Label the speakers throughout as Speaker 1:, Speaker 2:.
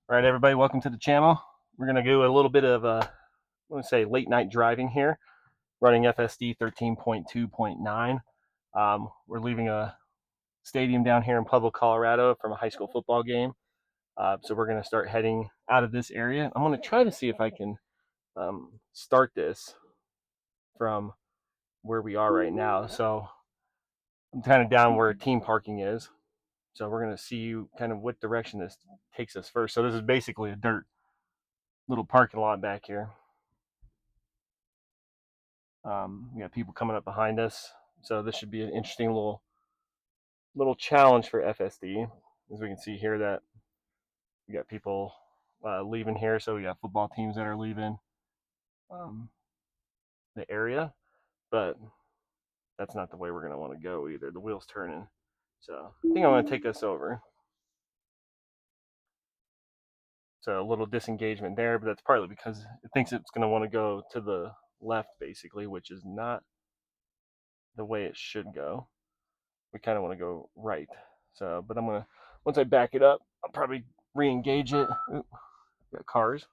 Speaker 1: All right, everybody, welcome to the channel. We're going to do a little bit of, I want to say, late night driving here, running FSD 13.2.9. We're leaving a stadium down here in Pueblo, Colorado from a high school football game. So we're going to start heading out of this area. I'm going to try to see if I can start this from where we are right now. So I'm kind of down where team parking is. So we're going to see kind of what direction this takes us first. So this is basically a dirt little parking lot back here. We got people coming up behind us, so this should be an interesting little challenge for FSD. As we can see here, that we got people leaving here, so we got football teams that are leaving um, the area, but that's not the way we're going to want to go either. The wheel's turning, so I think I'm going to take us over. So a little disengagement there, but that's partly because it thinks it's going to want to go to the left, basically, which is not the way it should go. We kind of want to go right. So, but I'm gonna, once I back it up, I'll probably re-engage it. Oop, got cars.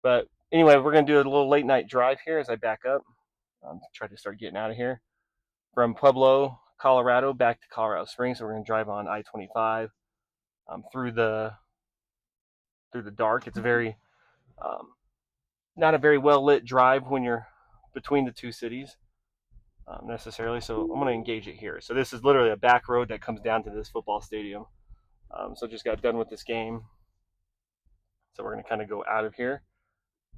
Speaker 1: But anyway, we're gonna do a little late night drive here as I back up. Try to start getting out of here from Pueblo, Colorado, back to Colorado Springs. So we're gonna drive on I-25 through the dark. It's a very not a very well lit drive when you're between the two cities. Necessarily, so I'm going to engage it here. So this is literally a back road that comes down to this football stadium. So just got done with this game. So we're going to kind of go out of here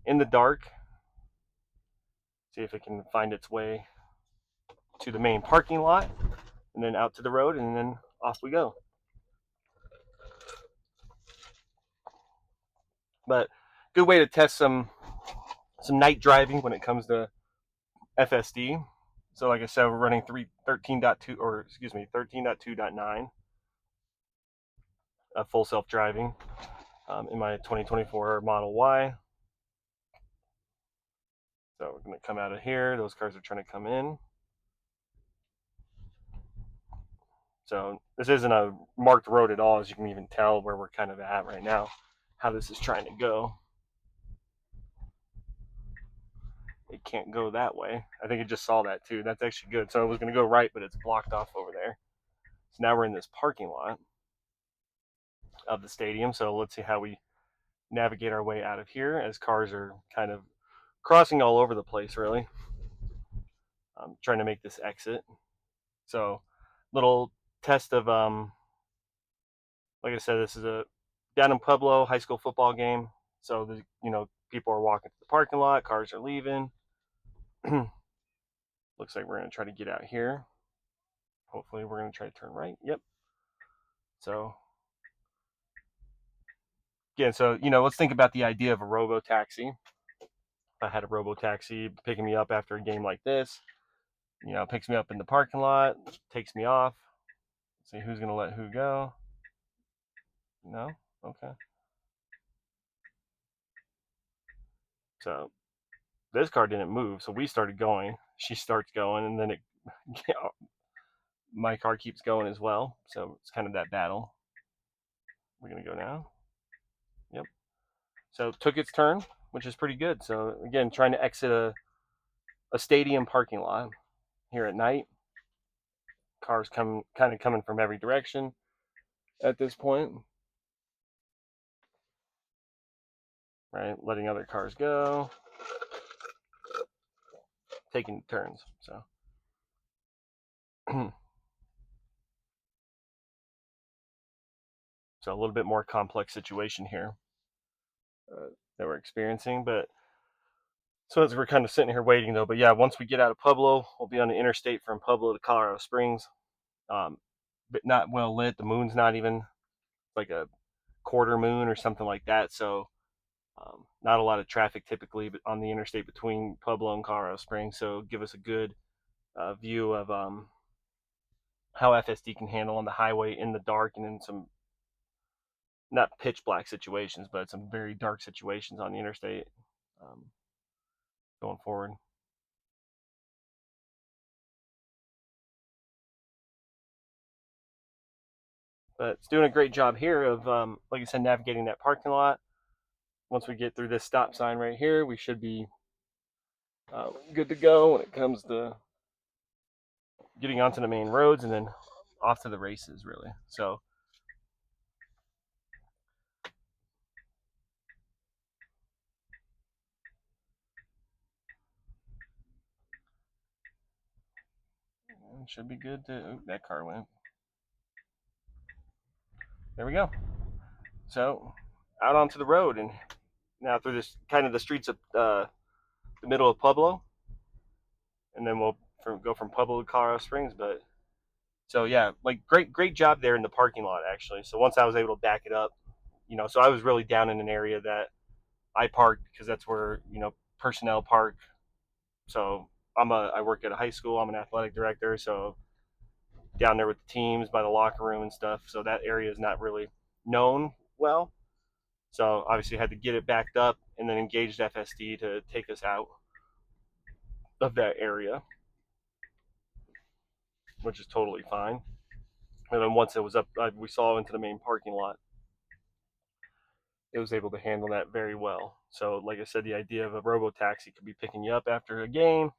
Speaker 1: in the dark, see if it can find its way to the main parking lot, and then out to the road, and then off we go. But good way to test some night driving when it comes to FSD. So like I said, we're running 13.2, or excuse me, 13.2.9, full self-driving in my 2024 Model Y. So we're going to come out of here. Those cars are trying to come in. So this isn't a marked road at all, as you can even tell where we're kind of at right now, how this is trying to go. It can't go that way. I think it just saw that too. That's actually good. So it was going to go right, but it's blocked off over there. So now we're in this parking lot of the stadium. So let's see how we navigate our way out of here as cars are kind of crossing all over the place, really. I'm trying to make this exit. So little test of, like I said, this is a down in Pueblo high school football game. So people are walking to the parking lot, cars are leaving. Looks like we're going to try to get out here. Hopefully we're going to try to turn right. Yep. So again, so let's think about the idea of a robo taxi. If I had a robo taxi picking me up after a game like this, picks me up in the parking lot, takes me off. Let's see who's going to let who go. No? Okay. So this car didn't move, so we started going. She starts going, and then my car keeps going as well. So it's kind of that battle. We're going to go now. Yep. So it took its turn, which is pretty good. So again, trying to exit a stadium parking lot here at night. Cars kind of coming from every direction at this point. Right, letting other cars go, taking turns. So so a little bit more complex situation here that we're experiencing. But so as we're kind of sitting here waiting though, but yeah, once we get out of Pueblo, we'll be on the interstate from Pueblo to Colorado Springs. But not well lit. The moon's not even like a quarter moon or something like that. So not a lot of traffic typically on the interstate between Pueblo and Colorado Springs. So give us a good view of how FSD can handle on the highway in the dark and in some not pitch black situations, but some very dark situations on the interstate going forward. But it's doing a great job here of, like I said, navigating that parking lot. Once we get through this stop sign right here, we should be good to go when it comes to getting onto the main roads and then off to the races, really. So it should be good to. Ooh, that car went. There we go. So out onto the road and now through this kind of the streets of the middle of Pueblo, and then we'll go from Pueblo to Colorado Springs. But so yeah, like great job there in the parking lot actually. So once I was able to back it up, so I was really down in an area that I parked because that's where personnel park. So I work at a high school. I'm an athletic director, so down there with the teams by the locker room and stuff. So that area is not really known well. So obviously I had to get it backed up and then engaged FSD to take us out of that area, which is totally fine. And then once it was up, we saw into the main parking lot. It was able to handle that very well. So, like I said, the idea of a robo taxi could be picking you up after a game,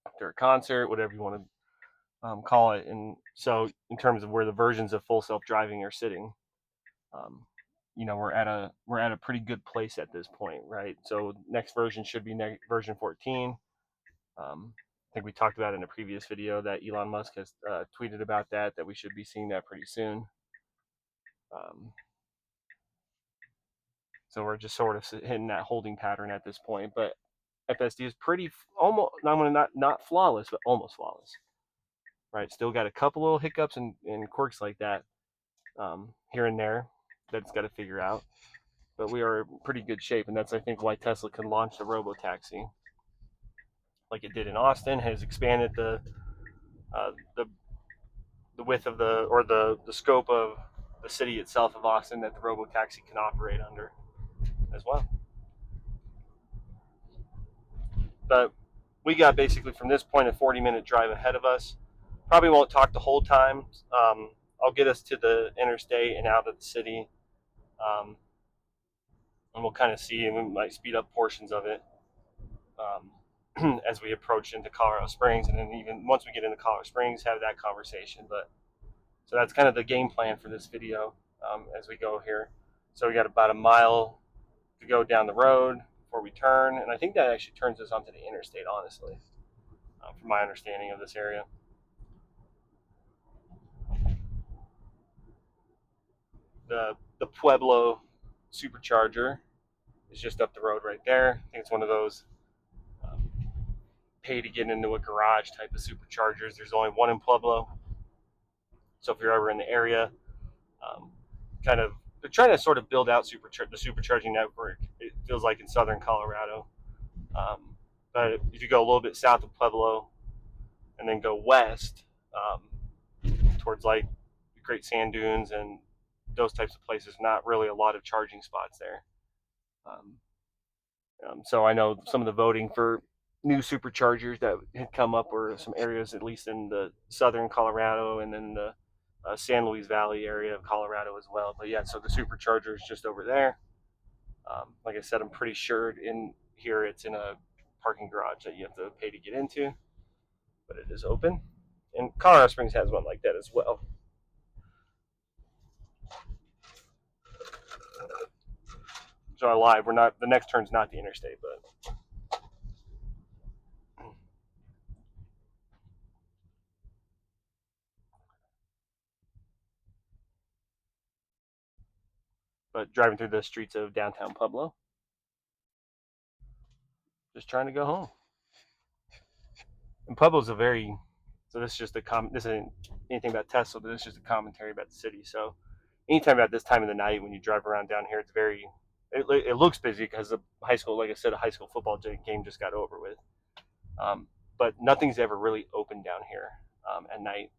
Speaker 1: after a concert, whatever you want to call it. And so, in terms of where the versions of full self driving are sitting, um, we're at a pretty good place at this point, right? So, next version should be version 14. I think we talked about in a previous video that Elon Musk has tweeted about that we should be seeing that pretty soon. Um, so we're just sort of hitting that holding pattern at this point. But FSD is pretty almost, I'm going to not flawless, but almost flawless, right? Still got a couple little hiccups and quirks like that here and there that it's got to figure out. But we are in pretty good shape, and that's I think why Tesla can launch the robo taxi like it did in Austin, has expanded uh, the the width of the scope of the city itself of Austin that the robo taxi can operate under as well. But we got basically from this point a 40-minute drive ahead of us. Probably won't talk the whole time. I'll get us to the interstate and out of the city, and we'll kind of see, and we might speed up portions of it as we approach into Colorado Springs, and then even once we get into Colorado Springs, have that conversation. But so that's kind of the game plan for this video as we go here. So we got about a mile to go down the road before we turn, and I think that actually turns us onto the interstate, honestly, from my understanding of this area. The Pueblo supercharger is just up the road right there. I think it's one of those um, pay to get into a garage type of superchargers. There's only one in Pueblo, so if you're ever in the area, um, kind of they're trying to sort of build out the supercharging network. It feels like in southern Colorado, but if you go a little bit south of Pueblo and then go west towards like the Great Sand Dunes and those types of places, not really a lot of charging spots there. Um, so I know some of the voting for new superchargers that had come up were some areas, at least in the southern Colorado and then the San Luis Valley area of Colorado as well. But yeah, so the supercharger is just over there. Like I said, I'm pretty sure in here it's in a parking garage that you have to pay to get into, but it is open. And Colorado Springs has one like that as well. So I lied. We're not. The next turn's not the interstate, but driving through the streets of downtown Pueblo, just trying to go home. And Pueblo's a very so this is just this isn't anything about Tesla, but this is just a commentary about the city. So anytime about this time of the night when you drive around down here, it's very it looks busy because the high school, like I said, a high school football game just got over with. But nothing's ever really open down here at night.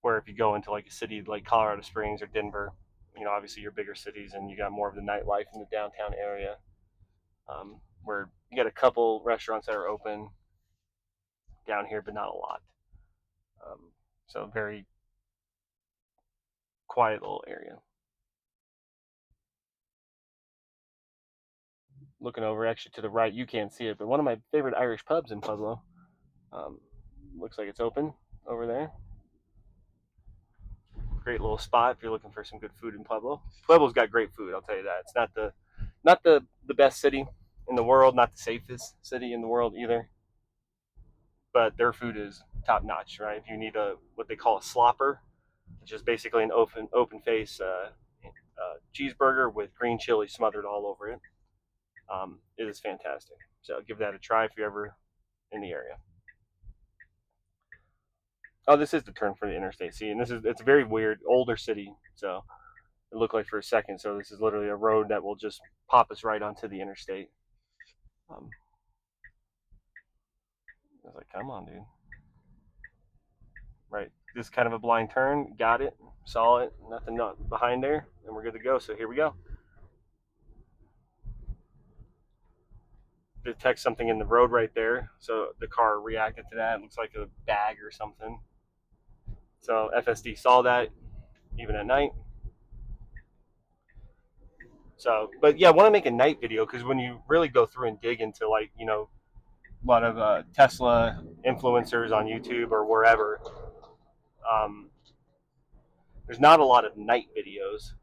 Speaker 1: Where if you go into like a city like Colorado Springs or Denver, obviously your bigger cities and you got more of the nightlife in the downtown area, where you got a couple restaurants that are open down here, but not a lot. So very quiet little area. Looking over actually to the right, you can't see it, but one of my favorite Irish pubs in Pueblo. Um, Looks like it's open over there. Great little spot if you're looking for some good food in Pueblo. Pueblo's got great food, I'll tell you that. It's not the best city in the world, not the safest city in the world either, but their food is top notch, right? If you need a what they call a slopper, which is basically an open face cheeseburger with green chili smothered all over it, it is fantastic. So give that a try if you're ever in the area. Oh, this is the turn for the interstate. See, and it's a very weird older city, so it looked like for a second. So this is literally a road that will just pop us right onto the interstate. Um, I was like, come on, dude. Right, this is kind of a blind turn. Got it, saw it. Nothing not behind there, and we're good to go. So here we go. Detect something in the road right there. So the car reacted to that. It looks like a bag or something. So FSD saw that even at night. So, but yeah, I want to make a night video because when you really go through and dig into like a lot of Tesla influencers on YouTube or wherever, um, there's not a lot of night videos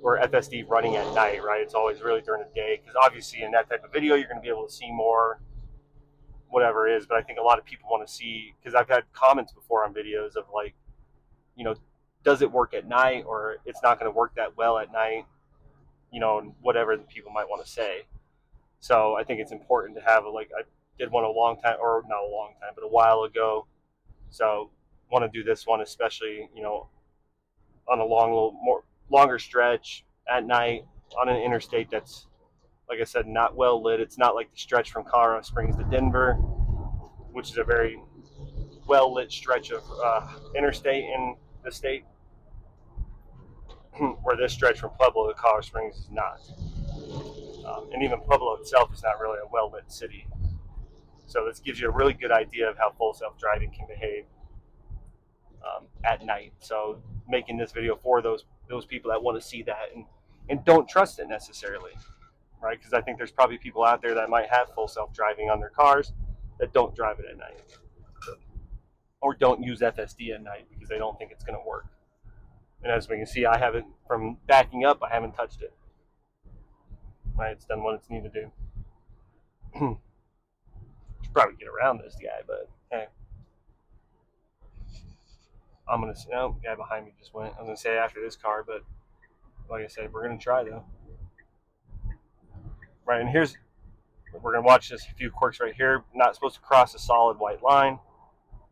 Speaker 1: or FSD running at night, right? It's always really during the day because obviously in that type of video you're going to be able to see more whatever it is. But I think a lot of people want to see because I've had comments before on videos of like, you know, does it work at night or it's not going to work that well at night, and whatever people might want to say. So I think it's important to have like I did one a long time or not a long time, but a while ago. So want to do this one especially, on a longer stretch at night on an interstate that's like I said not well lit. It's not like the stretch from Colorado Springs to Denver, which is a very well lit stretch of interstate in the state, where this stretch from Pueblo to Colorado Springs is not. And even Pueblo itself is not really a well lit city. So this gives you a really good idea of how full self driving can behave at night. So making this video for those people that want to see that and don't trust it necessarily, right? Because I think there's probably people out there that might have full self driving on their cars that don't drive it at night or don't use FSD at night because they don't think it's going to work. And as we can see, I haven't, from backing up, I haven't touched it. Right, it's done what it's needed to do. Should probably get around this guy, but hey. I'm going to say, oh, the guy behind me just went. I was going to say after this car, but like I said, we're going to try though. Right, and we're going to watch this few quirks right here. Not supposed to cross a solid white line.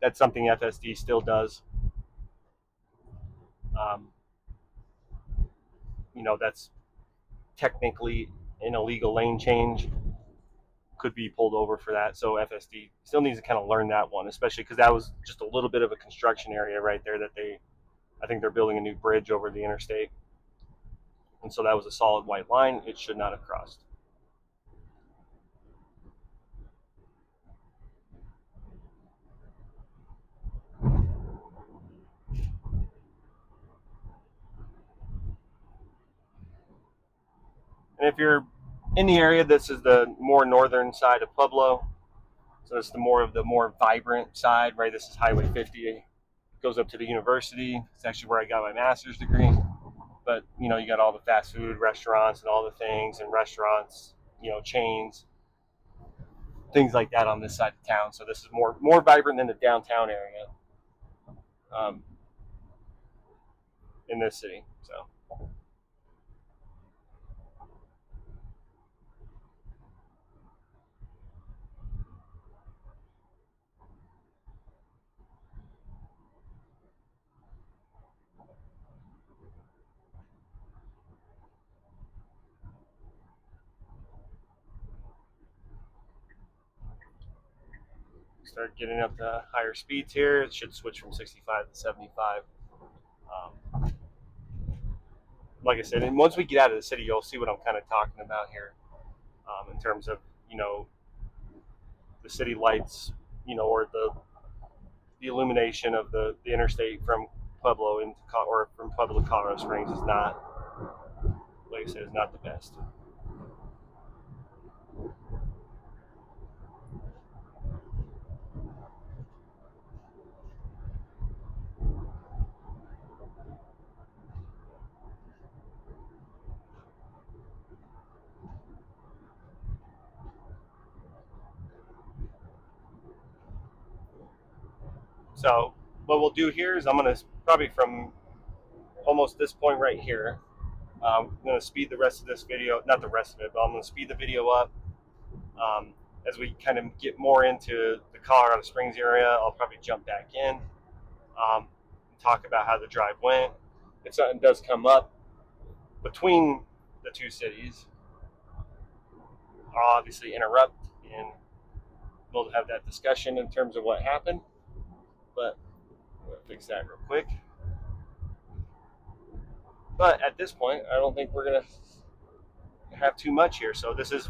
Speaker 1: That's something FSD still does. Um, that's technically an illegal lane change. Could be pulled over for that. So FSD still needs to kind of learn that one, especially because that was just a little bit of a construction area right there that I think they're building a new bridge over the interstate. And so that was a solid white line. It should not have crossed. And if you're in the area, this is the more northern side of Pueblo. So it's the more vibrant side, right? This is Highway 50. It goes up to the university. It's actually where I got my master's degree. But you got all the fast food restaurants and all the things and restaurants, chains, things like that on this side of town. So this is more vibrant than the downtown area in this city. So start getting up to higher speeds here. It should switch from 65 to 75. Like I said, and once we get out of the city, you'll see what I'm kind of talking about here in terms of the city lights, or the illumination of the interstate from Pueblo or from Pueblo to Colorado Springs is not, like I said, is not the best. So what we'll do here is I'm going to probably from almost this point right here, I'm going to speed the rest of this video, not the rest of it, but I'm going to speed the video up. As we kind of get more into the Colorado Springs area, I'll probably jump back in, and talk about how the drive went. If something does come up between the two cities, I'll obviously interrupt and we'll have that discussion in terms of what happened. But we'll fix that real quick. But at this point, I don't think we're going to have too much here. So this is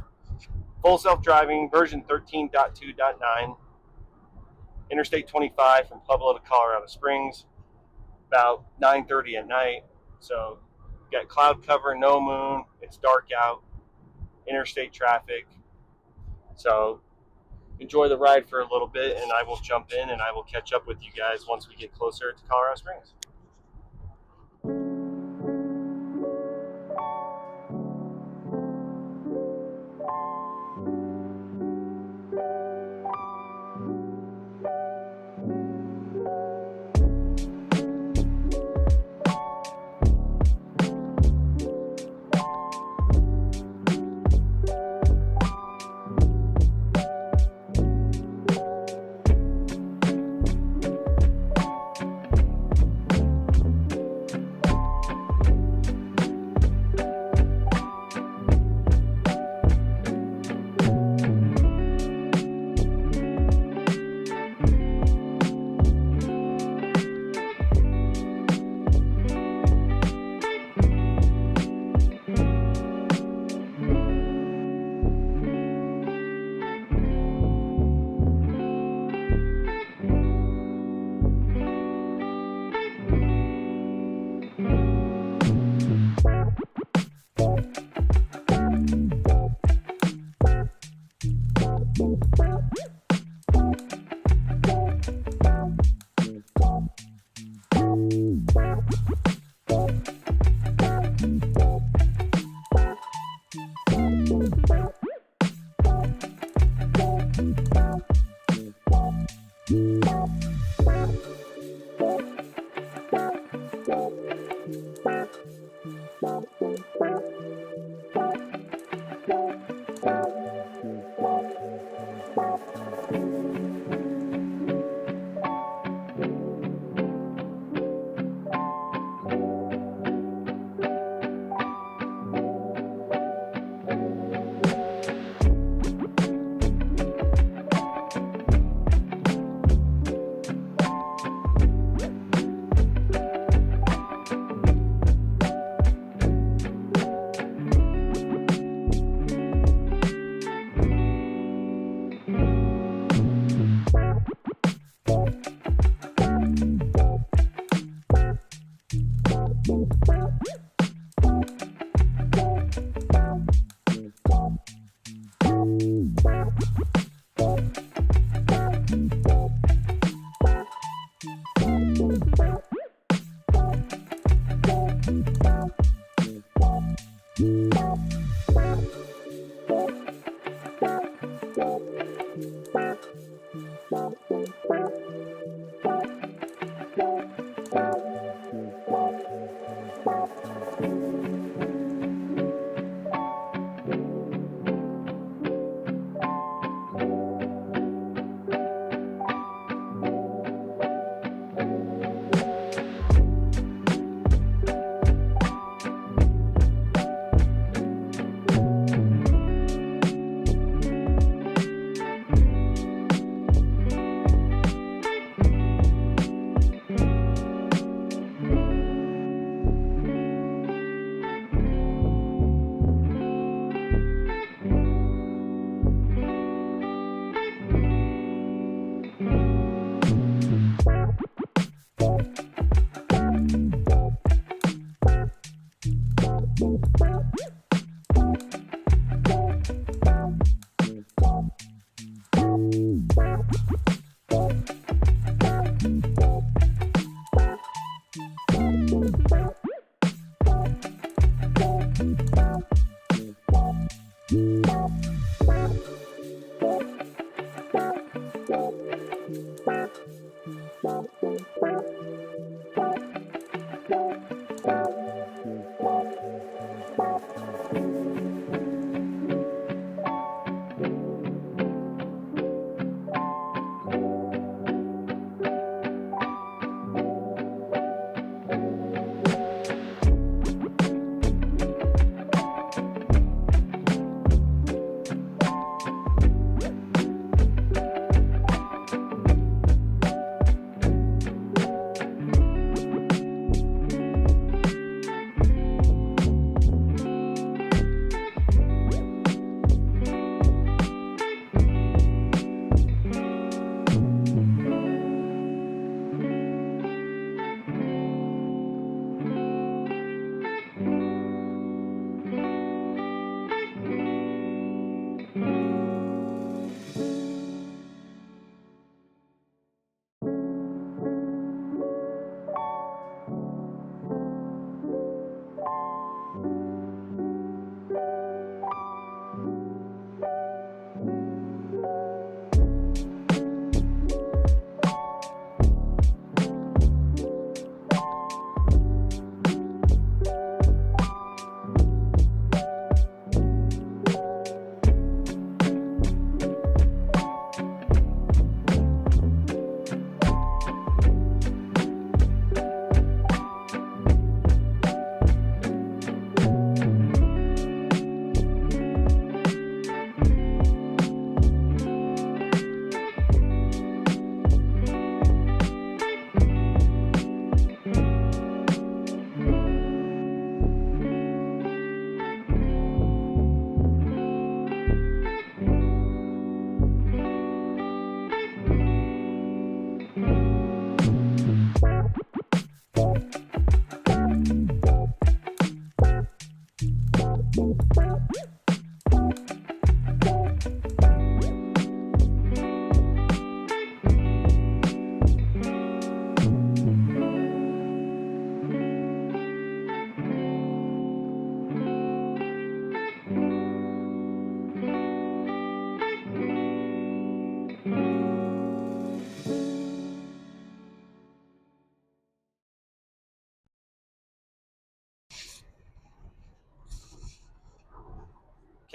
Speaker 1: full self-driving version 13.2.9, Interstate 25 from Pueblo to Colorado Springs, about 9:30 at night. So you got cloud cover, no moon, it's dark out, interstate traffic. So enjoy the ride for a little bit, and I will jump in and I will catch up with you guys once we get closer to Colorado Springs.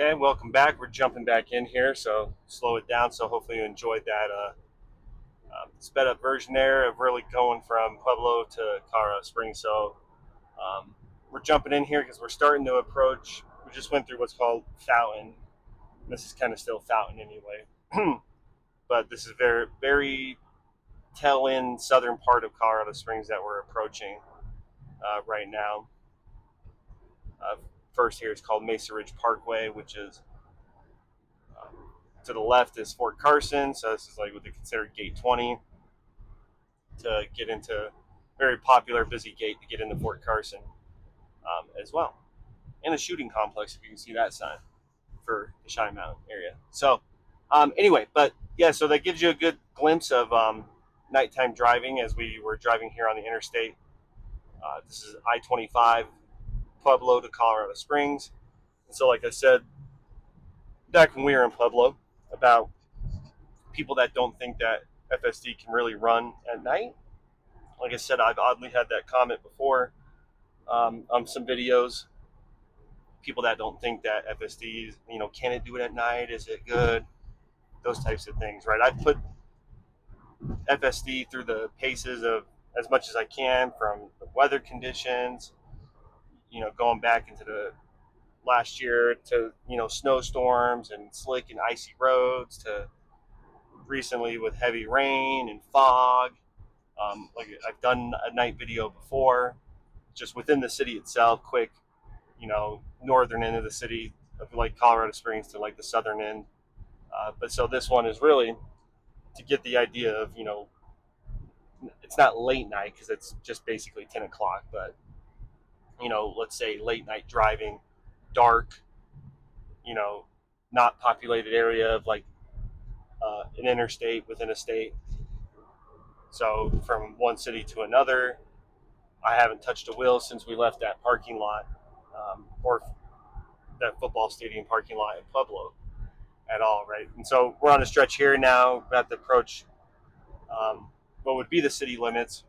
Speaker 1: Okay, welcome back. We're jumping back in here, so slow it down. So hopefully you enjoyed that sped up version there of really going from Pueblo to Colorado Springs. So we're jumping in here because we're starting to approach. We just went through what's called Fountain. This is kind of still Fountain anyway, but this is very, very tail end southern part of Colorado Springs that we're approaching right now. First here is called Mesa Ridge Parkway, which is to the left is Fort Carson. So this is like what they consider Gate 20 to get into, very popular, busy gate to get into Fort Carson as well. And a shooting complex, if you can see that sign, for the Cheyenne Mountain area. So anyway, but yeah, so that gives you a good glimpse of nighttime driving as we were driving here on the interstate. This is I-25, Pueblo to Colorado Springs. And so like I said, back when we were in Pueblo, about people that don't think that FSD can really run at night. Like I said, I've oddly had that comment before on some videos. People that don't think that FSD, can it do it at night? Is it good? Those types of things, right? I put FSD through the paces of as much as I can, from the weather conditions, going back into the last year to, snowstorms and slick and icy roads, to recently with heavy rain and fog. Like I've done a night video before, just within the city itself, quick, northern end of the city of like Colorado Springs to like the southern end. But so this one is really to get the idea of, it's not late night because it's just basically 10 o'clock, but, let's say late night driving, dark, not populated area of like an interstate within a state. So from one city to another, I haven't touched a wheel since we left that parking lot, or that football stadium parking lot in Pueblo at all, right? And so we're on a stretch here now, about to approach what would be the city limits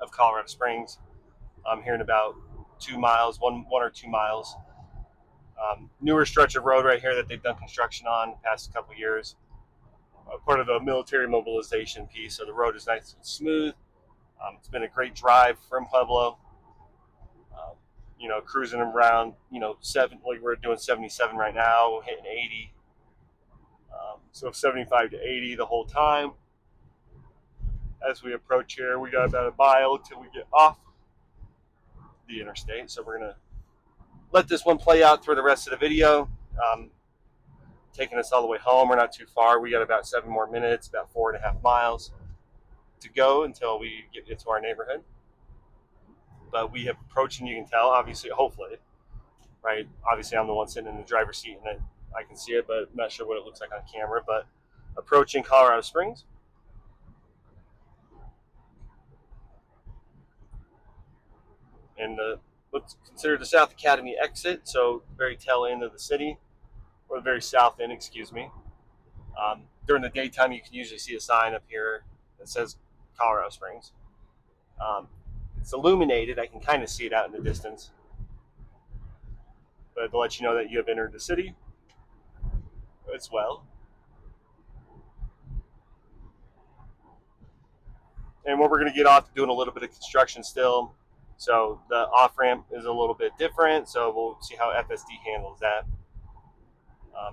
Speaker 1: of Colorado Springs. I'm here in about 2 miles, one or 2 miles. Newer stretch of road right here that they've done construction on the past couple years. Part of the military mobilization piece, so the road is nice and smooth. It's been a great drive from Pueblo. Um, cruising around, like we're doing 77 right now, hitting 80. So 75 to 80 the whole time. As we approach here, we got about a mile till we get off the interstate. So we're going to let this one play out through the rest of the video. Taking us all the way home. We're not too far. We got about 7 more minutes, about 4.5 miles to go until we get into our neighborhood. But we have approached, and you can tell, obviously, hopefully, right? Obviously, I'm the one sitting in the driver's seat, and I can see it, but I'm not sure what it looks like on camera. But approaching Colorado Springs. And what's considered the South Academy exit, so very tail end of the city, or the very south end, excuse me. During the daytime, you can usually see a sign up here that says Colorado Springs. It's illuminated. I can kind of see it out in the distance, but to let you know that you have entered the city as well. And what we're going to get off to doing a little bit of construction still. So the off ramp is a little bit different. So we'll see how FSD handles that.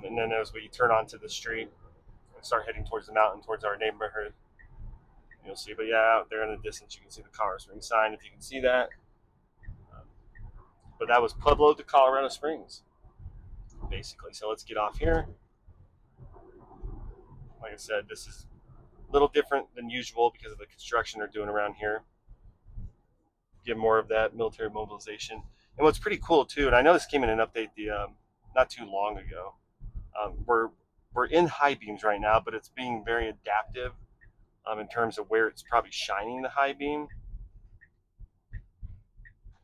Speaker 1: And then as we turn onto the street and start heading towards the mountain, towards our neighborhood, you'll see. But yeah, out there in the distance, you can see the Colorado Springs sign, if you can see that. But that was Pueblo to Colorado Springs, basically. So let's get off here. Like I said, this is a little different than usual because of the construction they're doing around here. Get more of that military mobilization. And what's pretty cool too, and I know this came in an update not too long ago. We're in high beams right now, but it's being very adaptive in terms of where it's probably shining the high beam.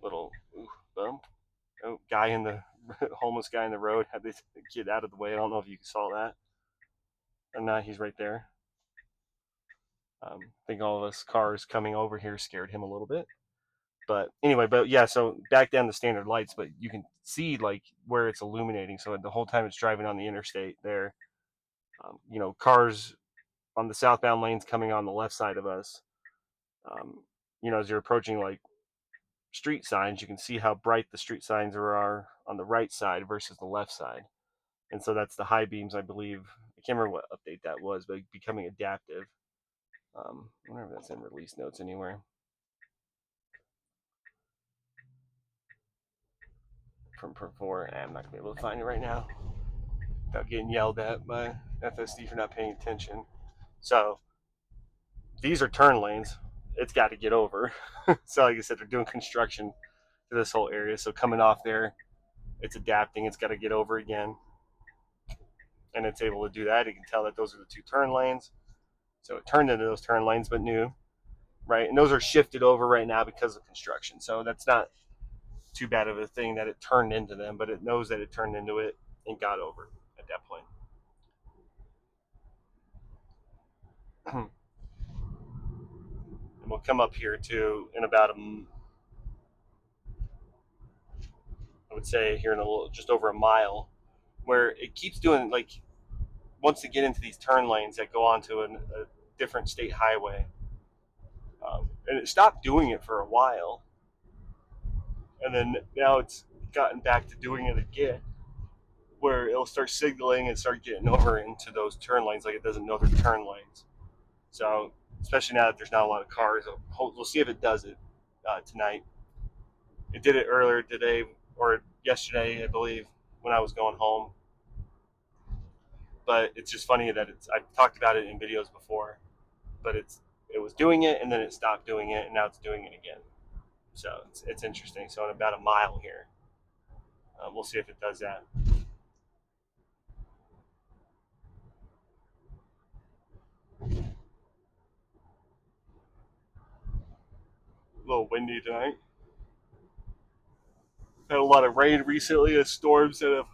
Speaker 1: Little bump. Oh, guy in the homeless guy in the road had this kid out of the way. I don't know if you saw that or not. He's right there. I think all of us cars coming over here scared him a little bit. But anyway, yeah, so back down the standard lights, but you can see like where it's illuminating. So the whole time it's driving on the interstate there, cars on the southbound lanes coming on the left side of us. As you're approaching like street signs, you can see how bright the street signs are on the right side versus the left side. And so that's the high beams, I believe. I can't remember what update that was, but becoming adaptive. I wonder if that's in release notes anywhere. From before, I'm not gonna be able to find it right now without getting yelled at by FSD for not paying attention. So these are turn lanes. It's got to get over. So like I said, they're doing construction to this whole area. So coming off there, it's adapting. It's got to get over again, and it's able to do that. You can tell that those are the 2 turn lanes. So it turned into those turn lanes, but new, right? And those are shifted over right now because of construction. So that's not too bad of a thing that it turned into them, but it knows that it turned into it and got over at that point. And we'll come up here too in about I would say here in just over a mile, where it keeps doing like once they get into these turn lanes that go onto a different state highway, and it stopped doing it for a while, and then now it's gotten back to doing it again, where it'll start signaling and start getting over into those turn lanes like it doesn't know they're turn lanes. So especially now that there's not a lot of cars, we'll see if it does it tonight. It did it earlier today or yesterday, I believe, when I was going home. But it's just funny that I've talked about it in videos before, but it was doing it and then it stopped doing it and now it's doing it again. So it's interesting. So in about a mile here, we'll see if it does that. A little windy tonight. Had a lot of rain recently, and storms that have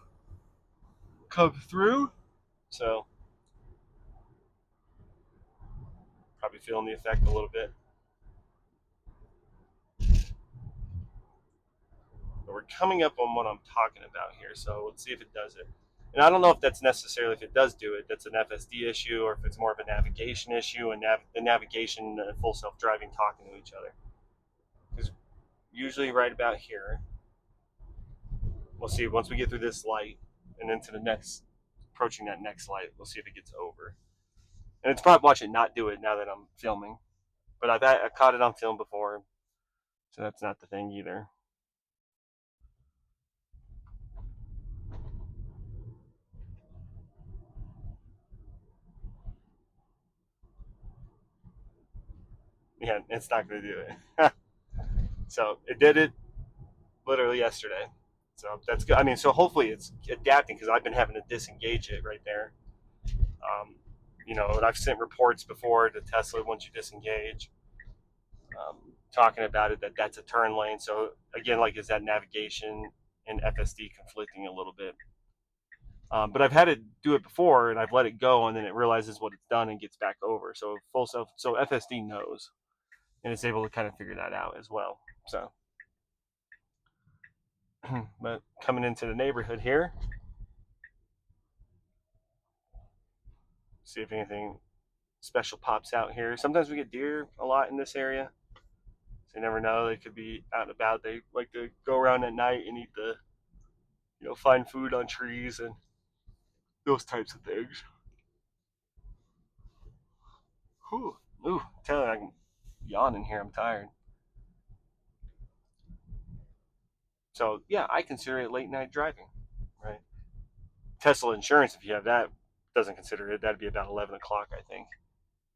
Speaker 1: come through. So probably feeling the effect a little bit. But we're coming up on what I'm talking about here, so let's see if it does it. And I don't know if that's necessarily, if it does do it, that's an FSD issue, or if it's more of a navigation issue, and the navigation and full self-driving talking to each other. Because usually right about here, we'll see once we get through this light and into the next, approaching that next light, we'll see if it gets over. And it's probably watch it not do it now that I'm filming. But I caught it on film before, so that's not the thing either. Yeah, it's not going to do it. So it did it literally yesterday. So that's good. I mean, so hopefully it's adapting because I've been having to disengage it right there. Um, and I've sent reports before to Tesla once you disengage, talking about it, that's a turn lane. So again, like, is that navigation and FSD conflicting a little bit? But I've had it do it before, and I've let it go, and then it realizes what it's done and gets back over. So so FSD knows, and it's able to kind of figure that out as well. So, but coming into the neighborhood here, see if anything special pops out here. Sometimes we get deer a lot in this area. So you never know. They could be out and about. They like to go around at night and eat find food on trees and those types of things. Whew. Ooh, I'm telling you, I'm yawning here. I'm tired. So yeah, I consider it late night driving, right? Tesla insurance, if you have that, doesn't consider it. That'd be about 11 o'clock, I think.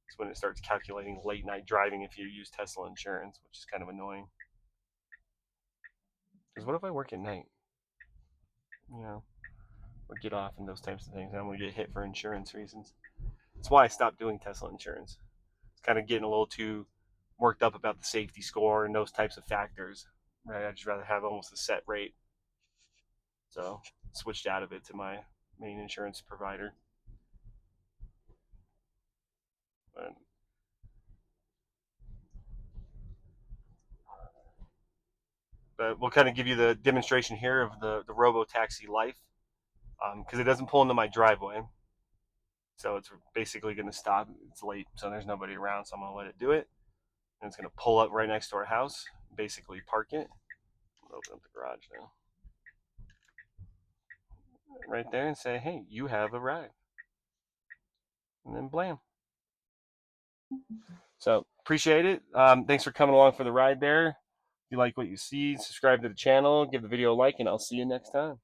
Speaker 1: It's when it starts calculating late night driving if you use Tesla insurance, which is kind of annoying. Because what if I work at night? You know, or get off and those types of things. And I'm going to get hit for insurance reasons. That's why I stopped doing Tesla insurance. It's kind of getting a little too worked up about the safety score and those types of factors. Right? I'd just rather have almost a set rate. So switched out of it to my main insurance provider. But we'll kind of give you the demonstration here of the robo taxi life, because it doesn't pull into my driveway. So it's basically going to stop. It's late, so there's nobody around, so I'm going to let it do it. And it's going to pull up right next to our house, basically park it. I'll open up the garage now. Right there and say, hey, you have arrived. And then blam. So appreciate it. Thanks for coming along for the ride there. If you like what you see, subscribe to the channel, give the video a like, and I'll see you next time.